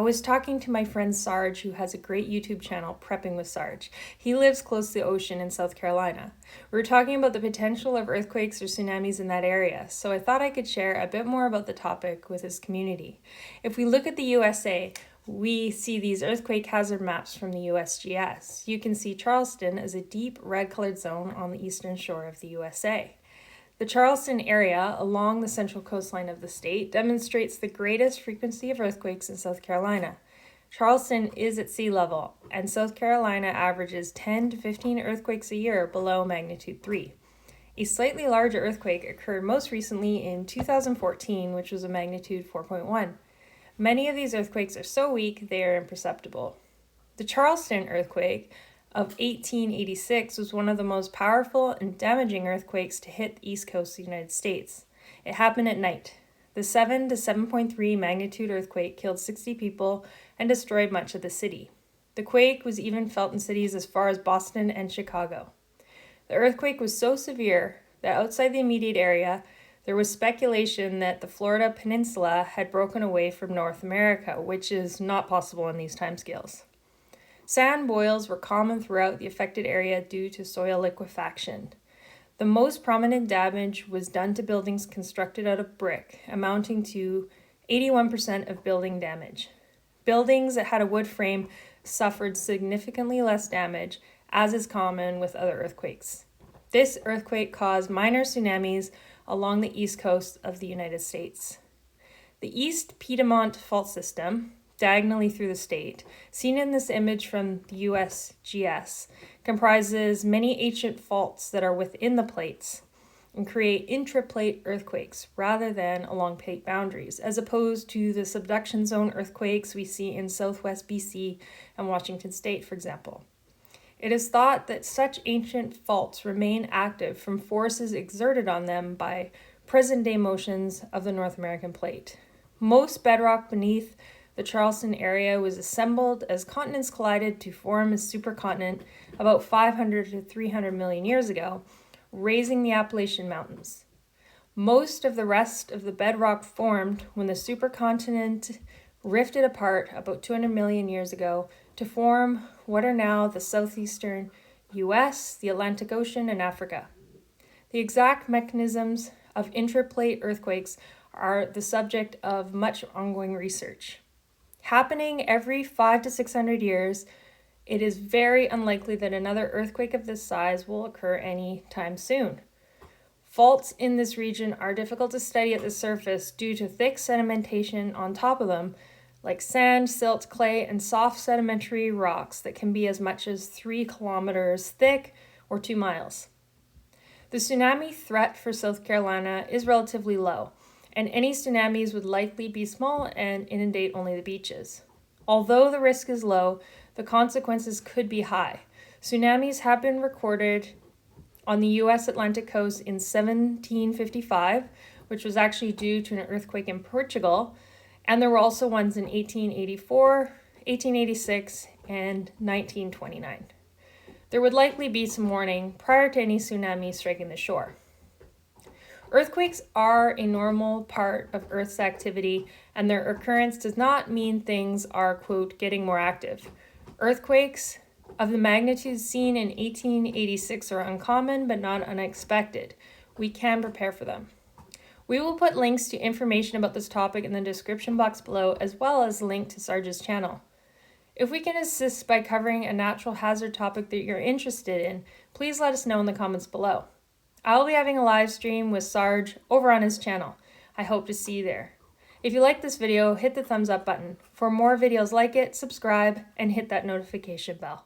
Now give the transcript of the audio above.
was talking to my friend Sarge, who has a great YouTube channel, Prepping with Sarge. He lives close to the ocean in South Carolina. We were talking about the potential of earthquakes or tsunamis in that area, so I thought I could share a bit more about the topic with his community. If we look at the USA, we see these earthquake hazard maps from the USGS. You can see Charleston as a deep red-colored zone on the eastern shore of the USA. The Charleston area along the central coastline of the state demonstrates the greatest frequency of earthquakes in South Carolina. Charleston is at sea level, and South Carolina averages 10 to 15 earthquakes a year below magnitude 3. A slightly larger earthquake occurred most recently in 2014, which was a magnitude 4.1. Many of these earthquakes are so weak they are imperceptible. The Charleston earthquake of 1886 was one of the most powerful and damaging earthquakes to hit the east coast of the United States. It happened at night. The 7 to 7.3 magnitude earthquake killed 60 people and destroyed much of the city. The quake was even felt in cities as far as Boston and Chicago. The earthquake was so severe that outside the immediate area, there was speculation that the Florida Peninsula had broken away from North America, which is not possible in these timescales. Sand boils were common throughout the affected area due to soil liquefaction. The most prominent damage was done to buildings constructed out of brick, amounting to 81% of building damage. Buildings that had a wood frame suffered significantly less damage, as is common with other earthquakes. This earthquake caused minor tsunamis along the east coast of the United States. The East Piedmont Fault System, diagonally through the state, seen in this image from the USGS, comprises many ancient faults that are within the plates and create intraplate earthquakes rather than along plate boundaries, as opposed to the subduction zone earthquakes we see in southwest BC and Washington State, for example. It is thought that such ancient faults remain active from forces exerted on them by present-day motions of the North American plate. Most bedrock beneath the Charleston area was assembled as continents collided to form a supercontinent about 500 to 300 million years ago, raising the Appalachian Mountains. Most of the rest of the bedrock formed when the supercontinent rifted apart about 200 million years ago to form what are now the southeastern US, the Atlantic Ocean, and Africa. The exact mechanisms of intraplate earthquakes are the subject of much ongoing research. Happening every 500 to 600 years, it is very unlikely that another earthquake of this size will occur anytime soon. Faults in this region are difficult to study at the surface due to thick sedimentation on top of them, like sand, silt, clay, and soft sedimentary rocks that can be as much as 3 kilometers thick or 2 miles. The tsunami threat for South Carolina is relatively low, and any tsunamis would likely be small and inundate only the beaches. Although the risk is low, the consequences could be high. Tsunamis have been recorded on the U.S. Atlantic coast in 1755, which was actually due to an earthquake in Portugal, and there were also ones in 1884, 1886, and 1929. There would likely be some warning prior to any tsunami striking the shore. Earthquakes are a normal part of Earth's activity, and their occurrence does not mean things are, quote, getting more active. Earthquakes of the magnitude seen in 1886 are uncommon but not unexpected. We can prepare for them. We will put links to information about this topic in the description box below, as well as a link to Sarge's channel. If we can assist by covering a natural hazard topic that you're interested in, please let us know in the comments below. I'll be having a live stream with Sarge over on his channel. I hope to see you there. If you like this video, hit the thumbs up button. For more videos like it, subscribe and hit that notification bell.